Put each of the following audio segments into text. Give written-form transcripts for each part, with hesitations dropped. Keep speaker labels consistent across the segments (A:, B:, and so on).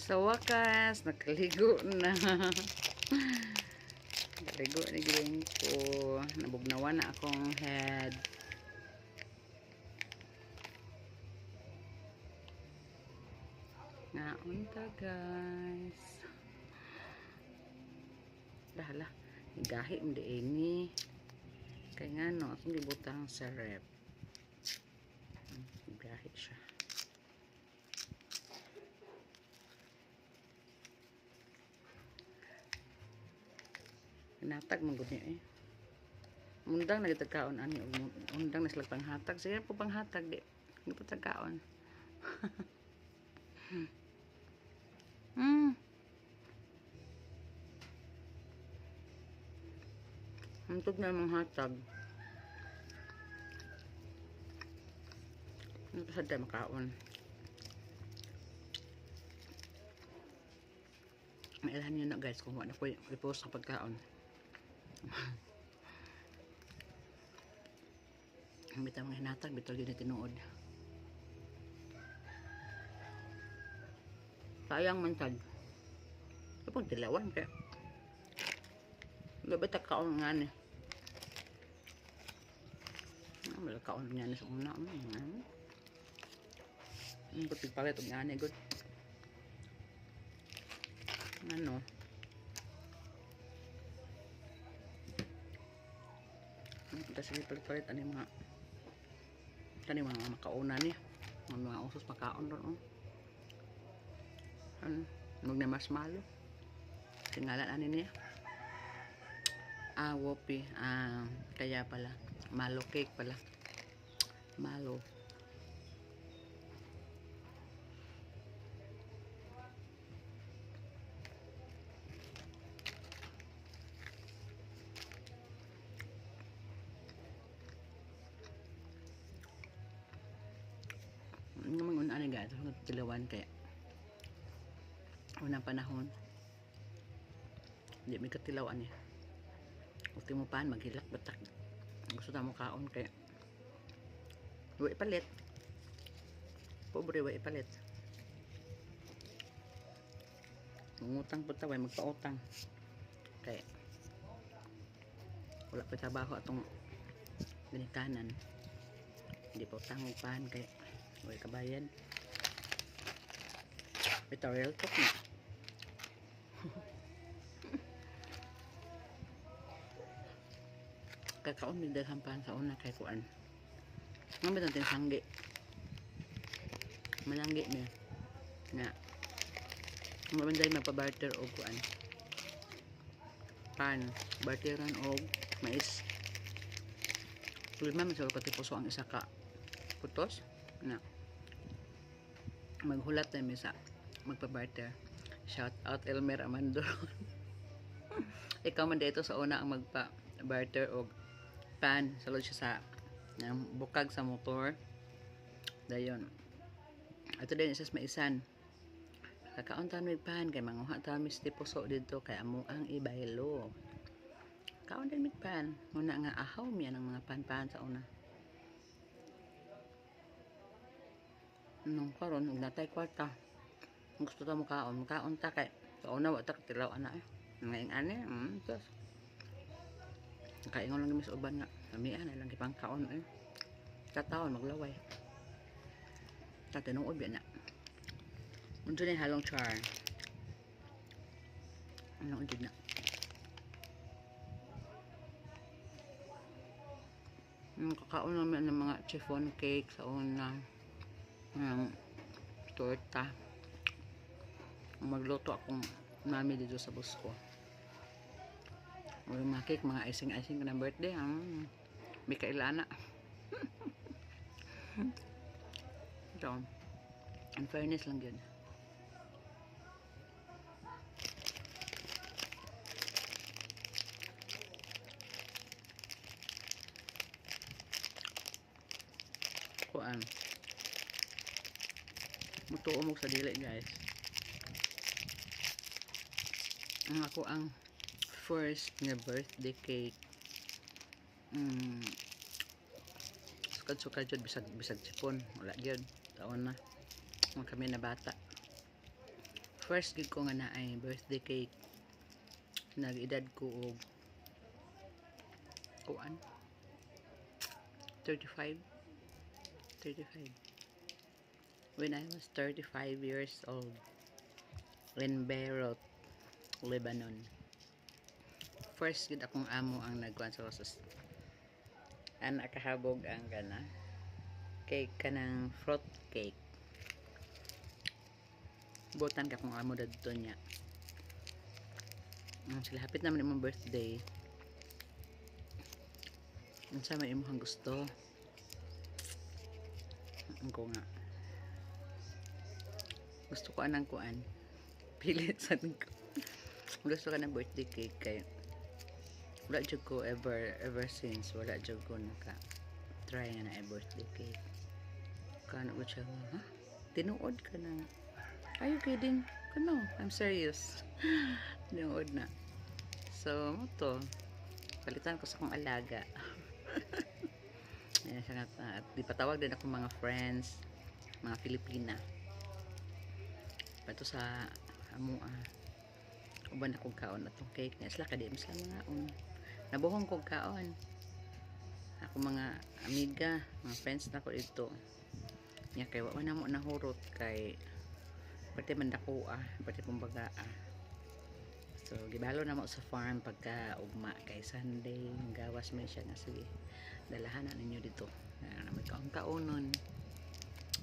A: Sa wakas, nakaligo na. Nakaligo ni giling ko. Nabugnawan na akong head. Naunta guys. Dahala. Igahi hindi ini. Kaya nga no, akong gibutang sa rep. Igahi siya. Natag man gud niya eh. Mundang nagitagkaon ani undang na sila panghatag. Sige po panghatag di. Hindi po tagkaon. Antog na manghatag. Ano pa sadya makaon. Mailan nyo na guys kung wala ko i-post sa pagkaon. Bitaw mga hinatag, bitaw yun tinuod. Sayang man sad. Ito pong dilawan kaya. Gabi kaon nga ni. Wala kaon nga ni sa una. Butig palit og nga ni good. Ano? Kasi palit-palit ani mga kani mga makauna ni. Mga usos makaon ron. Huwag na mas malo. Singalan ani niya. Wopi. Kaya pala. Malo cake pala. Malo. Naman una ni guys. Tilawan kaya. Unang panahon. Hindi may katilawan niya. Gusto mo paan, maghilak batak. Gusto na mo kaon kaya. Huwag ipalit. Pobre, huwag ipalit. Mangutang po taway, magpautang. Kaya. Wala pa trabaho atong ganitanan. Hindi pa utang mo paan kaya. Huwag kabayan. Ito real talk na. Kakaon din dalhan pa sa una kay kuan. Ngam natin sanggi. Malanggi niya. Na. Mabanday magpa-barter og kuan. Pan, barteran og mais. Lima man sa pati puso ang isa ka putos na. Maghulat na misa magpa-barter. Shout out Elmer Amando. Ikaw man dito sa una ang magpa-barter og pan, salod siya sa bukag sa motor. Dayon. Ato din isas maisan. Kakaon ta mig pan kay manguha ta misti puso dito kay amo ang ibaylo. Kaon din mig pan, muna nga ahaw mi ang mga pan-pan sa una. Nung karon ug natay kwarta. Gusto ta mo kaon ta kay sa una wa ta tilaw ana eh. Ngayon ani, tos. Kaingon lang sa uban nga. Kamian lang gipang kaon eh. Kataon maglaway. Tatanong ubi na. Unsa ni halong char. Ano undid na. Kakaon naman ng mga chiffon cake sa una. Torta. Magluto akong mami dito sa bus ko. Mga cake, mga icing-icing ng birthday. May kailana. So, in fairness lang yun. Kuan. Mutuo mo sa dili guys. Ang ako ang first na birthday cake. Sukad-sukad yun, bisag sipon. Wala yun. Taon na. Mga kami na bata. first gig ko nga na ay birthday cake. Nag-edad ko og kuan 35 when I was 35 years old in Beirut, Lebanon. First gid akong amo ang nagkuan sa sus anak kahabog ang kana cake kanang fruit cake. Butan ka kung amo dadto niya. Sila hapit naman imong birthday. Unsa may imong gusto? Ko nga. Gusto ko anang kuan. Pilitan ko. Gusto ka ng birthday cake kay wala jud ko ever since wala jud ko naka try na birthday cake. Kano ko siya, ha? Tinuod ka na. Are you kidding? No, I'm serious. Tinuod na. So, mo to. Palitan ko sa kong alaga. Ayan siya nga. At di patawag din ako mga friends, mga Filipina. Pato sa amua. Uban akong kaon atong cake. Sila ka di masla mga nabuhong kong kaon. Ako mga amiga, mga friends na ko dito. Nya kay wa na mo nahurot kay pati man dako pati kumbaga so gibalo na mo sa farm pagka ugma kay Sunday gawas may siya nga sige dalahan na ninyo dito na may kaon-kaonon.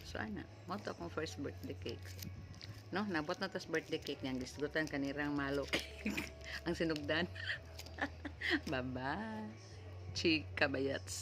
A: So ana mo to akong first birthday cake no nabot na tas birthday cake niyang gisgutan kanirang malo ang sinugdan. Bye bye chika bayats.